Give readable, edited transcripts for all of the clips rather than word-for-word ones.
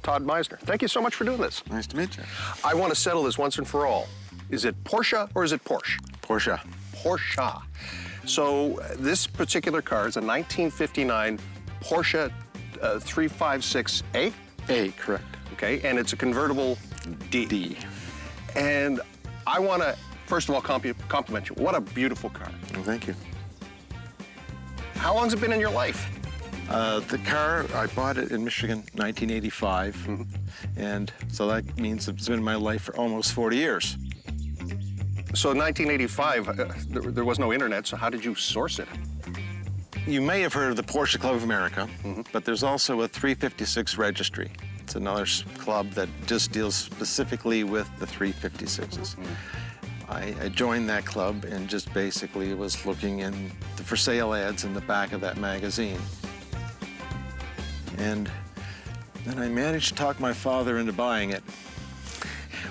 Todd Meisner. Thank you so much for doing this. Nice to meet you. I want to settle this once and for all. Is it Porsche or is it Porsche? Porsche. Porsche. So this particular car is a 1959 Porsche 356A? A, correct. Okay, and it's a convertible D. D. And I want to, first of all, compliment you. What a beautiful car. Well, thank you. How long's it been in your life? The car, I bought it in Michigan, 1985. And so that means it's been in my life for almost 40 years. So in 1985, there was no internet, so how did you source it? You may have heard of the Porsche Club of America, but there's also a 356 registry. It's another club that just deals specifically with the 356s. I joined that club and just basically was looking in the for sale ads in the back of that magazine. And then I managed to talk my father into buying it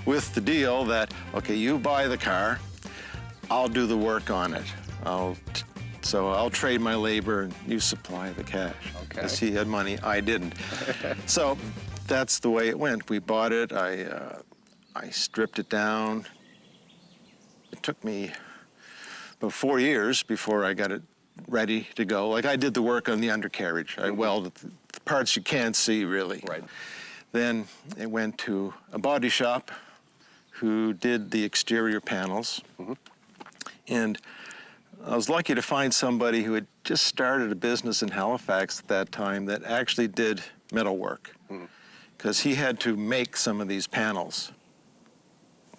with the deal that, okay, you buy the car, I'll do the work on it. So I'll trade my labor and you supply the cash. Okay. Because he had money, I didn't. So that's the way it went. We bought it, I stripped it down. It took me about 4 years before I got it ready to go. Like, I did the work on the undercarriage. I welded the parts you can't see, really. Right. Then it went to a body shop who did the exterior panels. And I was lucky to find somebody who had just started a business in Halifax at that time that actually did metal work. Because he had to make some of these panels.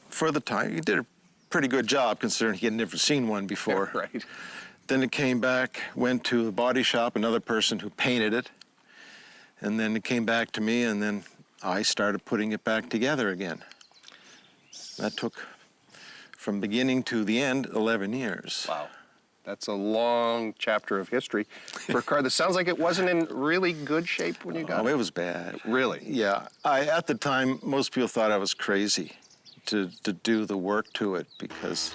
For the time, he did a pretty good job considering he had never seen one before. Right. Then it came back, went to the body shop, another person who painted it. And then it came back to me, and then I started putting it back together again. That took, from beginning to the end, 11 years. Wow. That's a long chapter of history for a car that sounds like it wasn't in really good shape when you got it. Oh, it was bad. Really? Yeah. At the time, most people thought I was crazy to do the work to it because,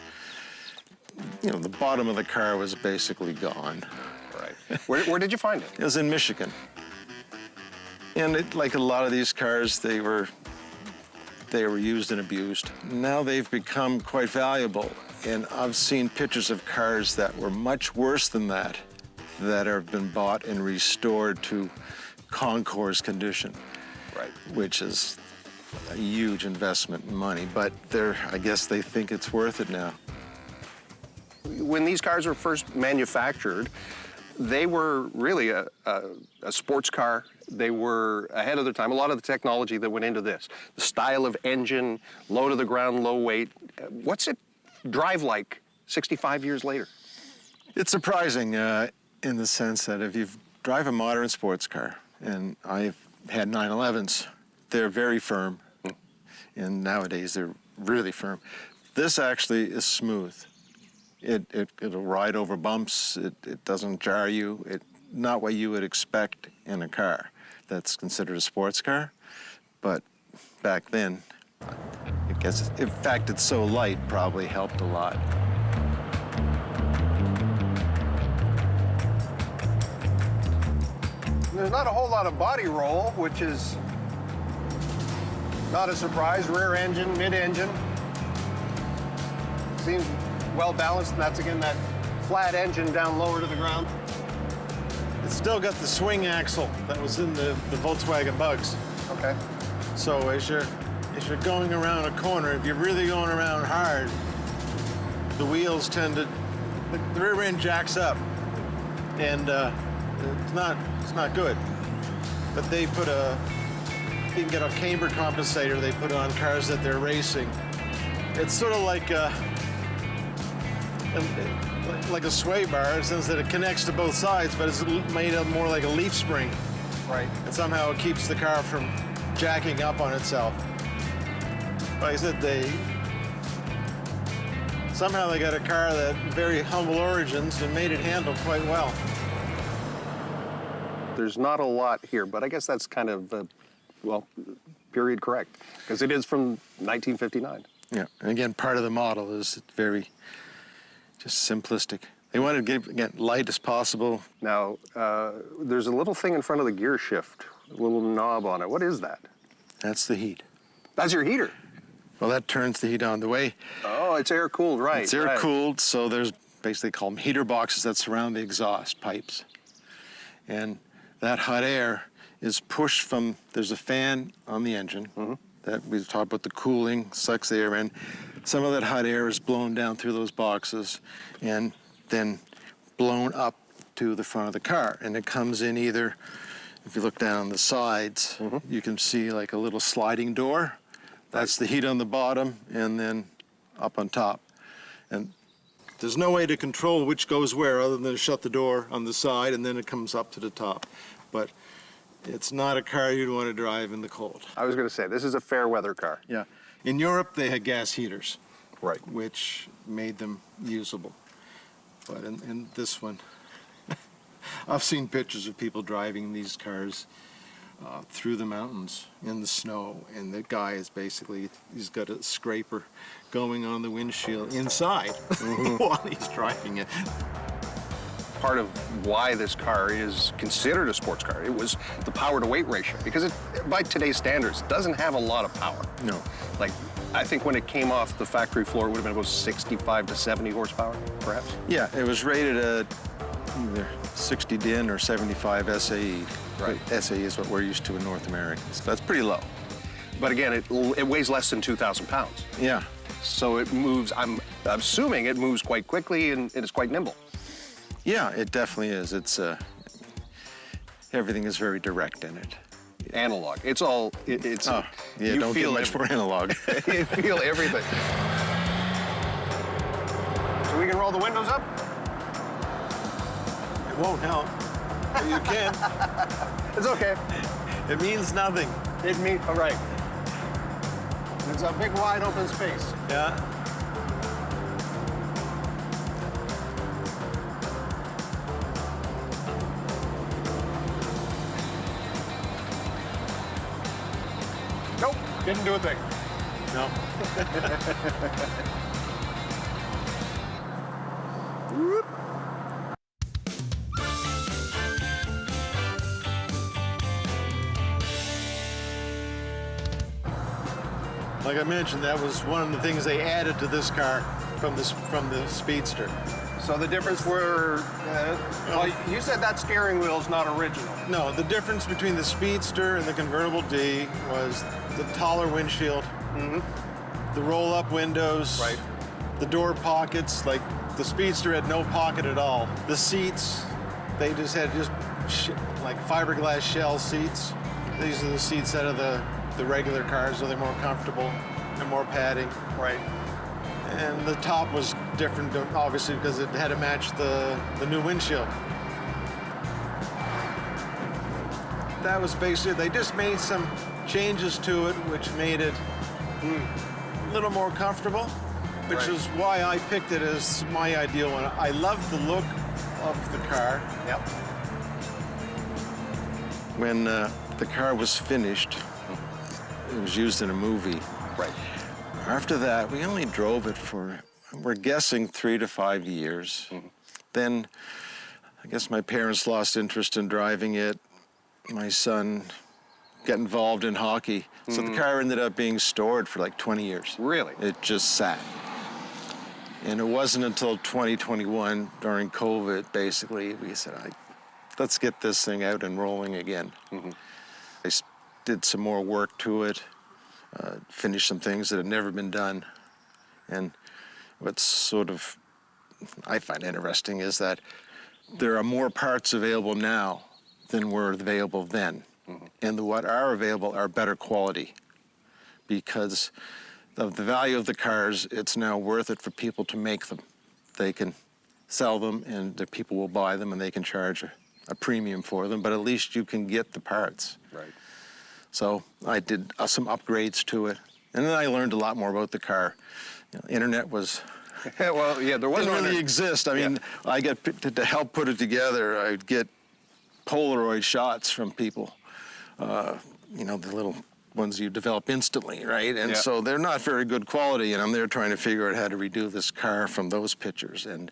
you know, the bottom of the car was basically gone. Right. Where did you find it? It was in Michigan. And like a lot of these cars, they were used and abused. Now they've become quite valuable. And I've seen pictures of cars that were much worse than that have been bought and restored to concours condition. Right. Which is a huge investment in money, but I guess they think it's worth it now. When these cars were first manufactured, they were really a sports car. They were ahead of their time. A lot of the technology that went into this, the style of engine, low to the ground, low weight. What's it drive like 65 years later? It's surprising in the sense that if you drive a modern sports car, and I've had 911s, they're very firm, and nowadays they're really firm. This actually is smooth. It'll ride over bumps. It doesn't jar you. Not what you would expect in a car that's considered a sports car, but back then, I guess, in fact, it's so light, probably helped a lot. There's not a whole lot of body roll, which is not a surprise. Rear engine, mid-engine. Seems well balanced, and that's again that flat engine down lower to the ground. It's still got the swing axle that was in the Volkswagen Bugs. Okay. So as you're going around a corner, if you're really going around hard, the wheels tend to, the rear end jacks up, and it's not good. But they put you can get a camber compensator they put on cars that they're racing. It's sort of like a sway bar in the sense that it connects to both sides, but it's made up more like a leaf spring. Right. And somehow it keeps the car from jacking up on itself. Like I said, somehow they got a car that very humble origins and made it handle quite well. There's not a lot here, but I guess that's kind of, well, period correct, because it is from 1959. Yeah, and again, part of the model is very just simplistic. They wanted to get light as possible. Now, there's a little thing in front of the gear shift, a little knob on it. What is that? That's the heat. That's your heater. Well, that turns the heat on. The way Oh, it's air cooled, right? it's air right. cooled, so there's basically call them heater boxes that surround the exhaust pipes. And that hot air is pushed from, there's a fan on the engine that we've talked about, the cooling, sucks the air in. Some of that hot air is blown down through those boxes and then blown up to the front of the car. And it comes in either, if you look down on the sides, you can see like a little sliding door. That's the heat on the bottom and then up on top. And there's no way to control which goes where other than to shut the door on the side and then it comes up to the top. But it's not a car you'd want to drive in the cold. I was going to say, this is a fair weather car. Yeah. In Europe, they had gas heaters, Right. which made them usable. But in this one, I've seen pictures of people driving these cars through the mountains in the snow, and the guy is basically, he's got a scraper going on the windshield inside while he's driving it. Part of why this car is considered a sports car, it was the power to weight ratio, because it, by today's standards, doesn't have a lot of power. No. Like, I think when it came off the factory floor, it would have been about 65 to 70 horsepower, perhaps. Yeah, it was rated at either 60 DIN or 75 SAE. Right. SAE is what we're used to in North America. So that's pretty low. But again, it weighs less than 2,000 pounds. Yeah. So it moves, I'm assuming it moves quite quickly and it is quite nimble. Yeah, it definitely is. It's everything is very direct in it. Analog. It's all, it's, Oh, yeah, you don't get feel much more analog. You feel everything. So we can roll the windows up? It won't help. But you can. It's okay. It means nothing. It means, all right. It's a big wide open space. Yeah. Nope, didn't do a thing. No. Whoop. Like I mentioned, that was one of the things they added to this car from the Speedster. So the difference were, well, you said that steering wheel is not original. No, the difference between the Speedster and the convertible D was the taller windshield, the roll-up windows, Right. the door pockets. Like the Speedster had no pocket at all. The seats, they just had like fiberglass shell seats. These are the seats out of the regular cars, so they're more comfortable and more padding. Right. And the top was different, obviously, because it had to match the new windshield. That was basically, they just made some changes to it, which made it a little more comfortable, which Right. is why I picked it as my ideal one. I love the look of the car. Yep. When the car was finished, it was used in a movie. Right. After that, we only drove it for, we're guessing, 3 to 5 years. Then, I guess my parents lost interest in driving it. My son got involved in hockey. So the car ended up being stored for like 20 years. Really? It just sat. And it wasn't until 2021, during COVID, basically, we said, let's get this thing out and rolling again. I did some more work to it. Finished some things that had never been done. And what's sort of, I find interesting, is that there are more parts available now than were available then. And what are available are better quality. Because of the value of the cars, it's now worth it for people to make them. They can sell them and the people will buy them and they can charge a premium for them, but at least you can get the parts. Right. So I did some upgrades to it, and then I learned a lot more about the car. You know, internet was Well, yeah, there wasn't didn't really exist. I mean, I got to help put it together. I'd get Polaroid shots from people. You know, the little ones you develop instantly, right? And Yeah. so they're not very good quality, and I'm there trying to figure out how to redo this car from those pictures and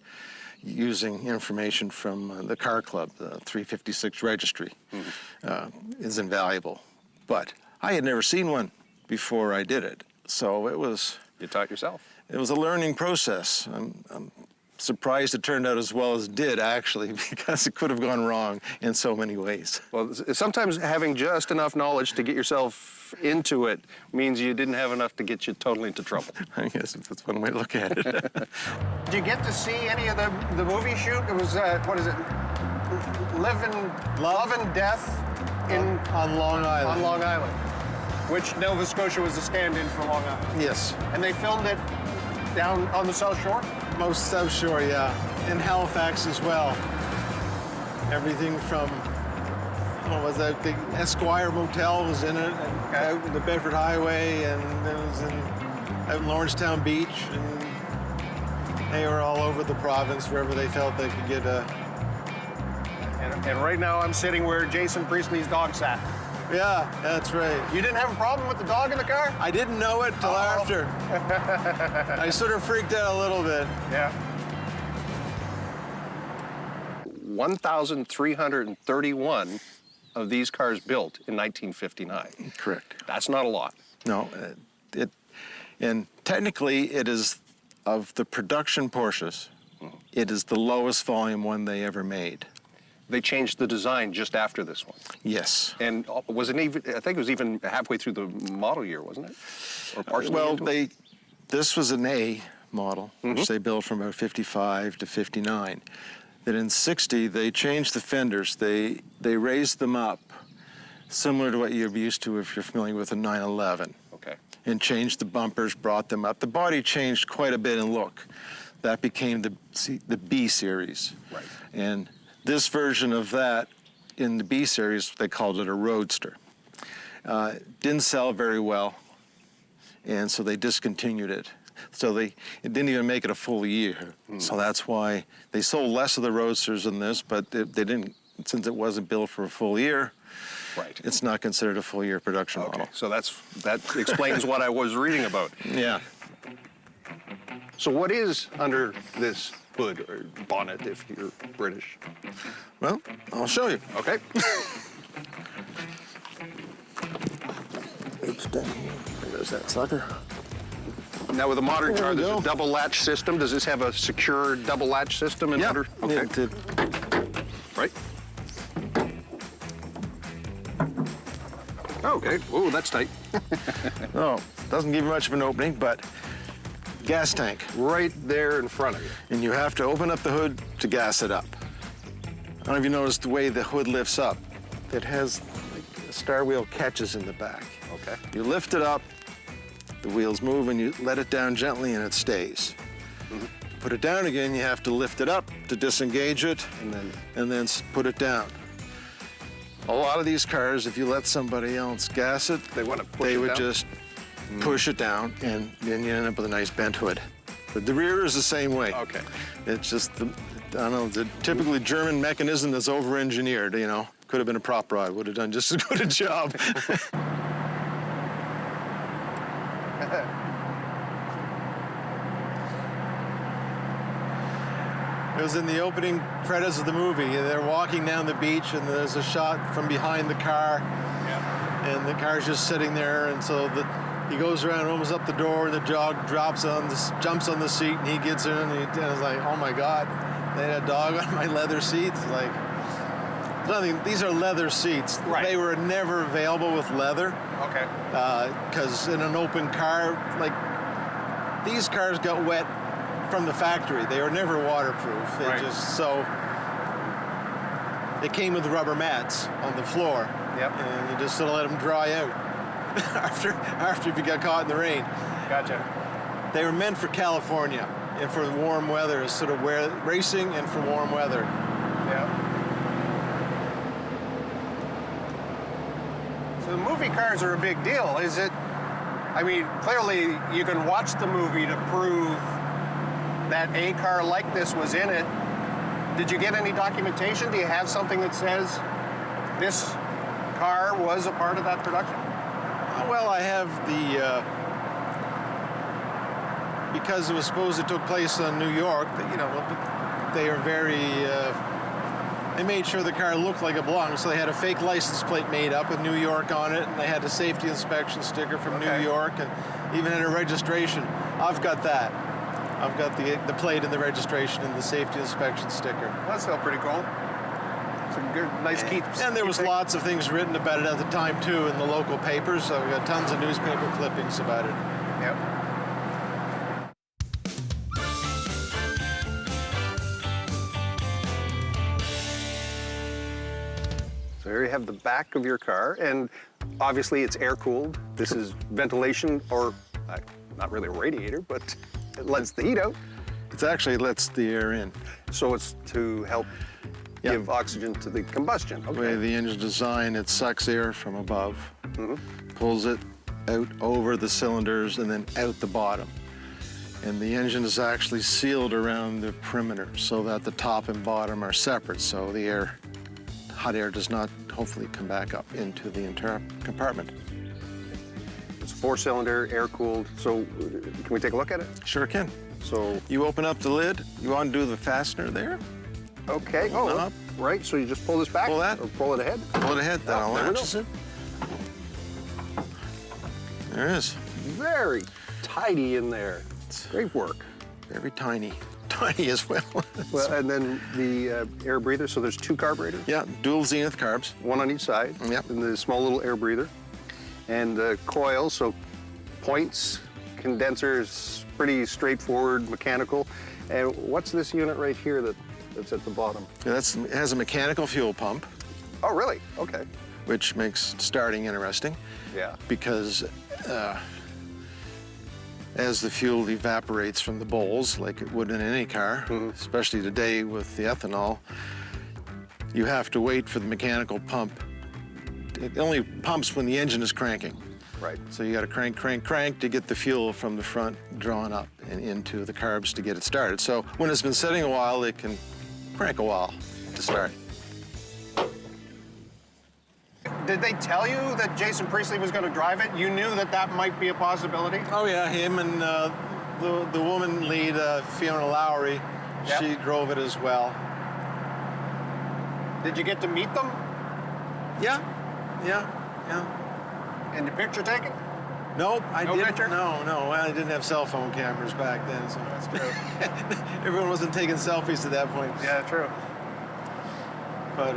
using information from the car club, the 356 registry, is invaluable. But I had never seen one before I did it. So it was... You taught yourself. It was a learning process. I'm surprised it turned out as well as it did, actually, because it could have gone wrong in so many ways. Well, sometimes having just enough knowledge to get yourself into it means you didn't have enough to get you totally into trouble. I guess that's one way to look at it. Did you get to see any of the movie shoot? It was, what is it? Love and Death on Long Island. on Long Island, which Nova Scotia was a stand-in for Long Island. Yes. And they filmed it down on the South Shore? Most South Shore, yeah. In Halifax as well. Everything from, what was that, the Esquire Motel was in it, and out in the Bedford Highway, and it was out in Lawrencetown Beach, and they were all over the province, wherever they felt they could get a... And right now I'm sitting where Jason Priestley's dog sat. Yeah, that's right. You didn't have a problem with the dog in the car? I didn't know it till after. I sort of freaked out a little bit. Yeah. 1,331 of these cars built in 1959. Correct. That's not a lot. No, and technically it is, of the production Porsches, it is the lowest volume one they ever made. They changed the design just after this one. Yes. And was it even, I think it was even halfway through the model year, wasn't it? Or partially Well, into it? this was an A model, which they built from about 55 to 59. Then in 60, they changed the fenders. They raised them up, similar to what you're used to if you're familiar with a 911. Okay. And changed the bumpers, brought them up. The body changed quite a bit in look. That became the B series. Right. And this version of that, in the B series, they called it a Roadster. Didn't sell very well, and so they discontinued it. So it didn't even make it a full year. So that's why they sold less of the Roadsters than this, but they didn't, since it wasn't built for a full year, Right. it's not considered a full year production Okay. model. So that explains what I was reading about. Yeah. So what is under this hood or bonnet if you're British? Well, I'll show you. Okay. Oops, down here. There goes that sucker. Now with a modern There car, we there's go. a double latch system. Does this have a secure double latch system in order? Okay. It did. Right. Okay. Whoa, that's tight. Oh, doesn't give you much of an opening, but gas tank. Right there in front of you. And you have to open up the hood to gas it up. I don't know if you noticed the way the hood lifts up. It has like a star wheel catches in the back. Okay. You lift it up, the wheels move, and you let it down gently, and it stays. To put it down again, you have to lift it up to disengage it, and then put it down. A lot of these cars, if you let somebody else gas it, They want to push they it would down? just push it down, and then you end up with a nice bent hood. But the rear is the same way. Okay. It's just, I don't know, the typically German mechanism that's over-engineered, you know. Could have been a prop rod, would have done just as good a job. It was in the opening credits of the movie. They're walking down the beach, and there's a shot from behind the car, and the car's just sitting there, and so he goes around, opens up the door, and the dog jumps on the seat, and he gets in, and it's like, oh my God, they had a dog on my leather seats. Like, nothing. These are leather seats. Right. They were never available with leather. Okay. Because in an open car, like, these cars got wet from the factory. They were never waterproof. They Right. just, so they came with rubber mats on the floor. Yep. And you just sort of let them dry out after you got caught in the rain. Gotcha. They were meant for California and for warm weather, sort of racing and for warm weather. Yeah. So the movie cars are a big deal. Is it? I mean, clearly you can watch the movie to prove that a car like this was in it. Did you get any documentation? Do you have something that says this car was a part of that production? Well, I have because it was supposed it took place in New York, you know, they are very they made sure the car looked like it belonged. So they had a fake license plate made up with New York on it, and they had a safety inspection sticker from New York, and even had a registration. I've got that. I've got the plate and the registration and the safety inspection sticker. That's still pretty cool. It's a good, nice keeps. And there was lots of things written about it at the time too in the local papers. So we got tons of newspaper clippings about it. Yep. So here you have the back of your car, and obviously it's air-cooled. This is ventilation, or not really a radiator, but it lets the heat out. It actually lets the air in. So it's to help give oxygen to the combustion. The way the engine's designed, it sucks air from above, pulls it out over the cylinders and then out the bottom. And the engine is actually sealed around the perimeter so that the top and bottom are separate, so the air, hot air, does not hopefully come back up into the entire compartment. It's a 4-cylinder, air-cooled. So can we take a look at it? Sure can. So you open up the lid, you undo the fastener there. okay. Open up. Right. So you just pull this back. Pull that. Or pull it ahead. Pull it ahead, that'll latches it. There it is. Very tidy in there. Great work. Very tiny. Tiny as well. Well, and then the air breather. So there's 2 carburetors. Yeah, dual zenith carbs. 1 on each side. Yep. And the small little air breather. And coils. So points, condensers, pretty straightforward, mechanical. And what's this unit right here that's at the bottom? Yeah, it has a mechanical fuel pump, Oh, really? Okay. which makes starting interesting Yeah. because as the fuel evaporates from the bowls, like it would in any car, especially today with the ethanol, you have to wait for the mechanical pump. It only pumps when the engine is cranking. Right. So you got to crank, crank, crank to get the fuel from the front drawn up and into the carbs to get it started. So when it's been sitting a while, it can crank a while to start. Did they tell you that Jason Priestley was going to drive it? You knew that that might be a possibility? Oh yeah, him and the woman lead, Fiona Lowry, Yep. she drove it as well. Did you get to meet them? Yeah. And the picture taken? Nope, I No didn't. picture? No. Well, I didn't have cell phone cameras back then, so That's true. everyone wasn't taking selfies at that point. Yeah, true. But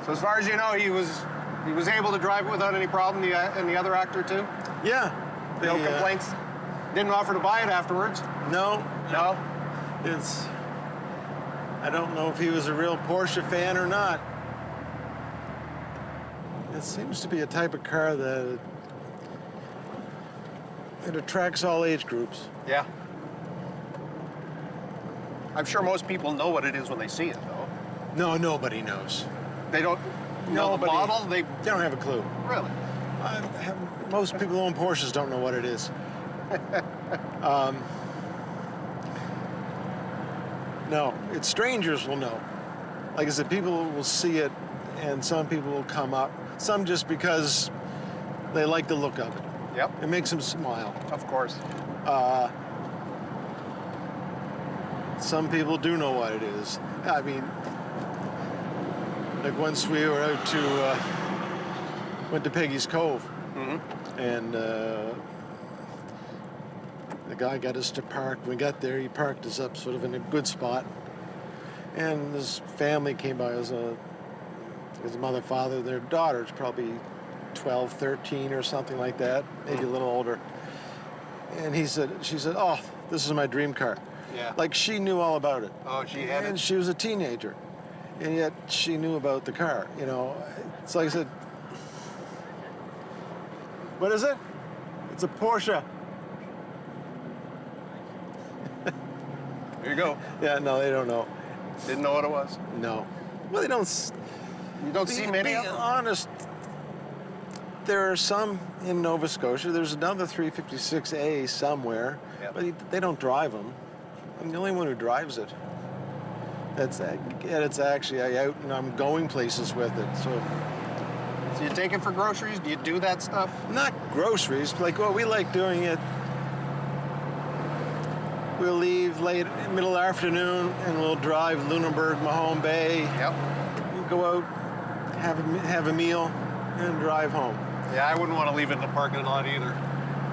So as far as you know, he was able to drive it without any problem, and the other actor too? yeah, No complaints? Didn't offer to buy it afterwards? No, No? it's. I don't know if he was a real Porsche fan or not. It seems to be a type of car that it attracts all age groups. Yeah. I'm sure most people know what it is when they see it, though. No, nobody knows. They don't know the Nobody. model? They don't have a clue. Really? Most people who own Porsches don't know what it is. No, it's strangers will know. Like I said, people will see it, and some people will come up. Some just because they like the look of it. Yep. It makes them smile. Of course. Some people do know what it is. I mean, like once we were out to, went to Peggy's Cove, and the guy got us to park. When we got there, he parked us up sort of in a good spot. And this family came by, his mother, father, their daughter's probably 12, 13 or something like that, maybe a little older. And she said, oh, this is my dream car. Yeah. Like she knew all about it. Oh, she had And it? she was a teenager. And yet she knew about the car, you know. It's like I said, what is it? It's a Porsche. Here you go. Yeah, no, they don't know. Didn't know what it was. No. Well, they don't. You don't see many of Being them? honest, there are some in Nova Scotia. There's another 356A somewhere, Yep. but they don't drive them. I'm the only one who drives it. It's actually out and I'm going places with it. So Do you take it for groceries? Do you do that stuff? not groceries, like, well, we like doing it We'll leave middle afternoon, and we'll drive Lunenburg, Mahone Bay. Yep. We'll go out, have a meal, and drive home. Yeah, I wouldn't want to leave it in the parking lot either.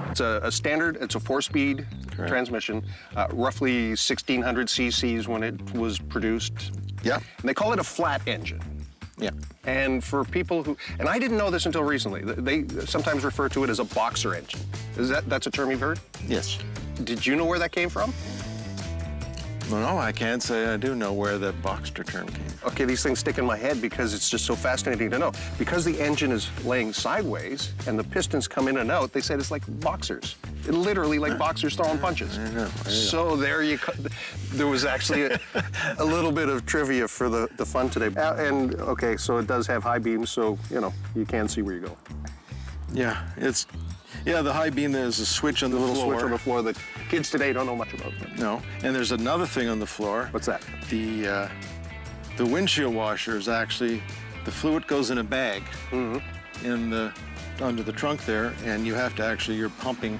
It's a standard, it's a 4-speed transmission, roughly 1,600 cc's when it was produced. Yeah. And they call it a flat engine. Yeah. And for people who, and I didn't know this until recently, they sometimes refer to it as a boxer engine. That's a term you've heard? Yes. Did you know where that came from? No, I can't say I do know where the Boxster term came from. Okay, these things stick in my head because it's just so fascinating to know. Because the engine is laying sideways and the pistons come in and out, they said it's like boxers. Literally like boxers throwing punches. I know. So there you go. There was actually a little bit of trivia for the fun today. And okay, so it does have high beams, so you know you can see where you go. Yeah, the high beam, there's a switch on the Little floor. switch on the floor that kids today don't know much about. No, and there's another thing on the floor. What's that? The windshield washer is actually, the fluid goes in a bag under the trunk there, and you have to actually, you're pumping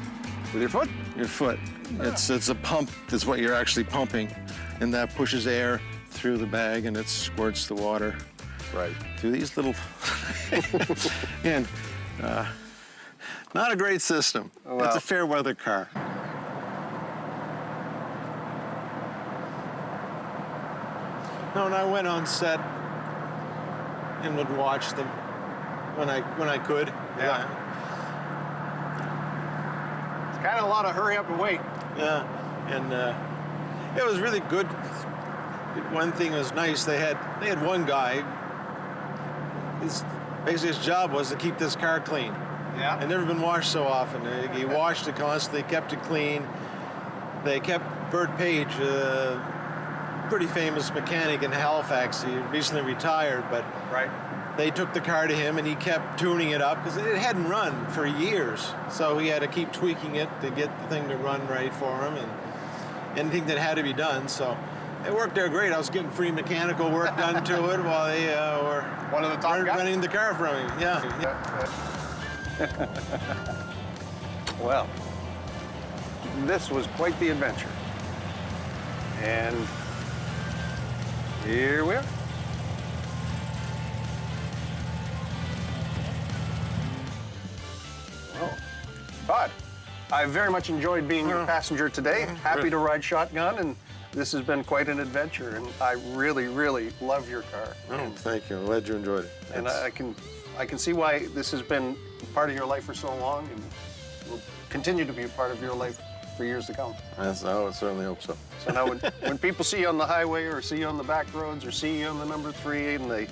With your foot? your foot. It's a pump that's what you're actually pumping, and that pushes air through the bag, and it squirts the water Right. through these little, and not a great system. Oh, well. It's a fair weather car. No, and I went on set and would watch them when I could. Yeah. It's kind of a lot of hurry up and wait. Yeah, and it was really good. One thing was nice. They had one guy. Basically his job was to keep this car clean. Yeah. It never been washed so often. He washed it constantly, kept it clean. They kept Bert Page, pretty famous mechanic in Halifax. He recently retired, but Right. they took the car to him and he kept tuning it up because it hadn't run for years. So he had to keep tweaking it to get the thing to run right for him and anything that had to be done. So it worked out great. I was getting free mechanical work done to it while they were One of the top guys. running the car from him. Yeah. Well, this was quite the adventure. And here we are. Well, Todd, I very much enjoyed being your passenger today. Happy to ride shotgun, and this has been quite an adventure, and I really, really love your car. Oh, thank you. I'm glad you enjoyed it. And I can see why this has been part of your life for so long and will continue to be a part of your life for years to come. I would certainly hope so. So now when people see you on the highway or see you on the back roads or see you on the number 3 and they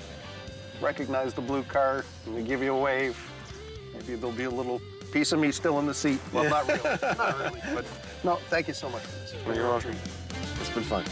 recognize the blue car and they give you a wave, maybe there'll be a little piece of me still in the seat. Well, not really, not really, but no, thank you so much for this. It's been a real treat. It's been fun.